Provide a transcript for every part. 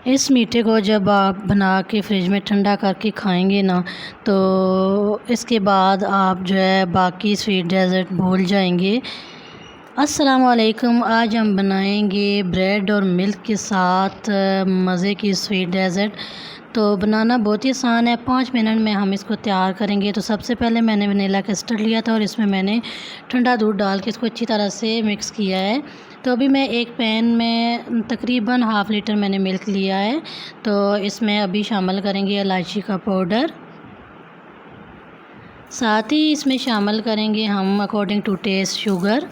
इस मीठे को जब आप बना के फ्रिज में ठंडा करके खाएंगे ना, तो इसके बाद आप जो है बाकी स्वीट डेज़र्ट भूल जाएंगे। अस्सलाम वालेकुम। आज हम बनाएंगे ब्रेड और मिल्क के साथ मज़े की स्वीट डेज़र्ट। तो बनाना बहुत ही आसान है, 5 मिनट में हम इसको तैयार करेंगे। तो सबसे पहले मैंने वनीला कस्टर्ड लिया था और इसमें मैंने ठंडा दूध डाल के इसको अच्छी तरह से मिक्स किया है। तो अभी मैं एक पैन में तकरीबन हाफ़ लीटर मैंने मिल्क लिया है। तो इसमें अभी शामिल करेंगे इलायची का पाउडर, साथ ही इसमें शामिल करेंगे हम अकॉर्डिंग टू टेस्ट शुगर,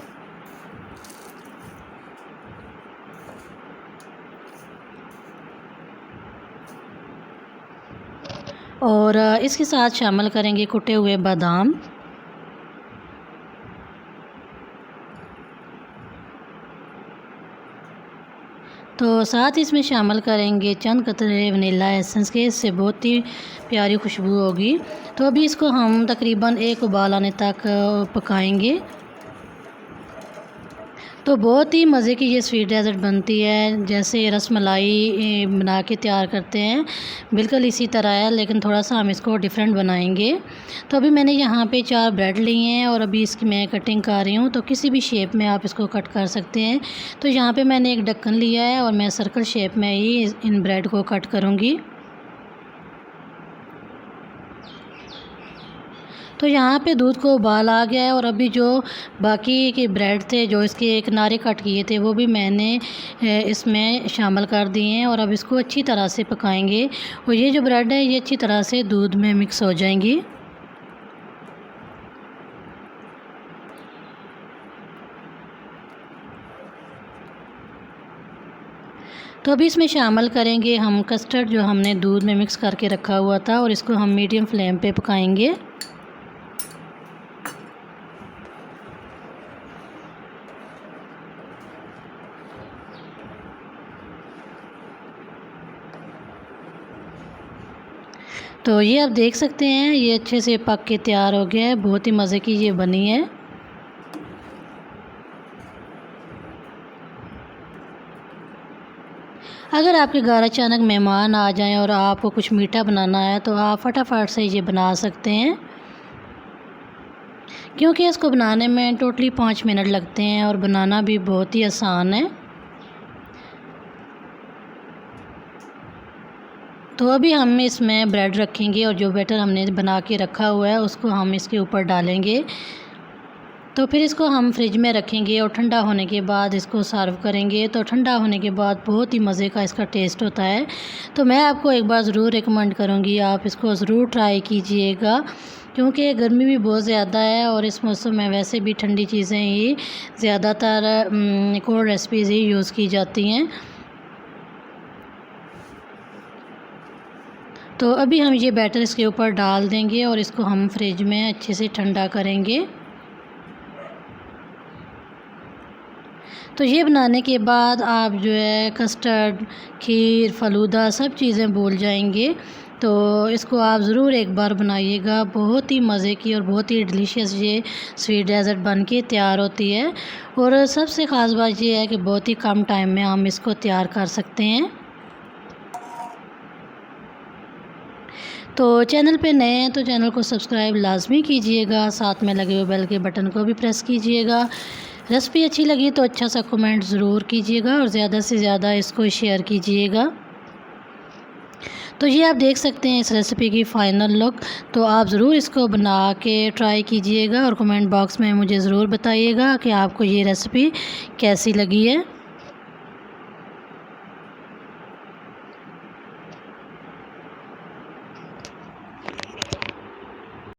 और इसके साथ शामिल करेंगे कुटे हुए बादाम। तो साथ ही इसमें शामिल करेंगे चंद कतरे वनीला एसेंस के, इससे बहुत ही प्यारी खुशबू होगी। तो अभी इसको हम तकरीबन एक उबाल आने तक पकाएंगे। तो बहुत ही मज़े की ये स्वीट डेज़र्ट बनती है, जैसे रसमलाई बना के तैयार करते हैं, बिल्कुल इसी तरह है, लेकिन थोड़ा सा हम इसको डिफरेंट बनाएंगे। तो अभी मैंने यहाँ पे 4 ब्रेड लिए हैं और अभी इसकी मैं कटिंग कर रही हूँ। तो किसी भी शेप में आप इसको कट कर सकते हैं। तो यहाँ पे मैंने एक ढक्कन लिया है और मैं सर्कल शेप में ही इन ब्रेड को कट करूँगी। तो यहाँ पे दूध को उबाल आ गया है और अभी जो बाकी के ब्रेड थे, जो इसके किनारे कट किए थे, वो भी मैंने इसमें शामिल कर दिए हैं और अब इसको अच्छी तरह से पकाएंगे। और ये जो ब्रेड है ये अच्छी तरह से दूध में मिक्स हो जाएंगी। तो अभी इसमें शामिल करेंगे हम कस्टर्ड, जो हमने दूध में मिक्स करके रखा हुआ था, और इसको हम मीडियम फ्लेम पे पकाएंगे। तो ये आप देख सकते हैं ये अच्छे से पक के तैयार हो गया है, बहुत ही मज़े की ये बनी है। अगर आपके घर अचानक मेहमान आ जाएं और आपको कुछ मीठा बनाना है, तो आप फटाफट से ये बना सकते हैं, क्योंकि इसको बनाने में टोटली 5 मिनट लगते हैं और बनाना भी बहुत ही आसान है। तो अभी हम इसमें ब्रेड रखेंगे और जो बैटर हमने बना के रखा हुआ है उसको हम इसके ऊपर डालेंगे। तो फिर इसको हम फ्रिज में रखेंगे और ठंडा होने के बाद इसको सर्व करेंगे। तो ठंडा होने के बाद बहुत ही मज़े का इसका टेस्ट होता है। तो मैं आपको एक बार ज़रूर रिकमेंड करूँगी, आप इसको ज़रूर ट्राई कीजिएगा, क्योंकि गर्मी भी बहुत ज़्यादा है और इस मौसम में वैसे भी ठंडी चीज़ें ही ज़्यादातर कोल्ड रेसिपीज़ ही यूज़ की जाती हैं। तो अभी हम ये बैटर इसके ऊपर डाल देंगे और इसको हम फ्रिज में अच्छे से ठंडा करेंगे। तो ये बनाने के बाद आप जो है कस्टर्ड, खीर, फ़लूदा सब चीज़ें भूल जाएंगे। तो इसको आप ज़रूर एक बार बनाइएगा, बहुत ही मज़े की और बहुत ही डिलीशियस ये स्वीट डेज़र्ट बन के तैयार होती है। और सबसे ख़ास बात ये है कि बहुत ही कम टाइम में हम इसको तैयार कर सकते हैं। तो चैनल पे नए हैं तो चैनल को सब्सक्राइब लाजमी कीजिएगा, साथ में लगे हुए बेल के बटन को भी प्रेस कीजिएगा। रेसिपी अच्छी लगी तो अच्छा सा कमेंट ज़रूर कीजिएगा और ज़्यादा से ज़्यादा इसको शेयर कीजिएगा। तो ये आप देख सकते हैं इस रेसिपी की फ़ाइनल लुक। तो आप ज़रूर इसको बना के ट्राई कीजिएगा और कमेंट बॉक्स में मुझे ज़रूर बताइएगा कि आपको ये रेसिपी कैसी लगी है।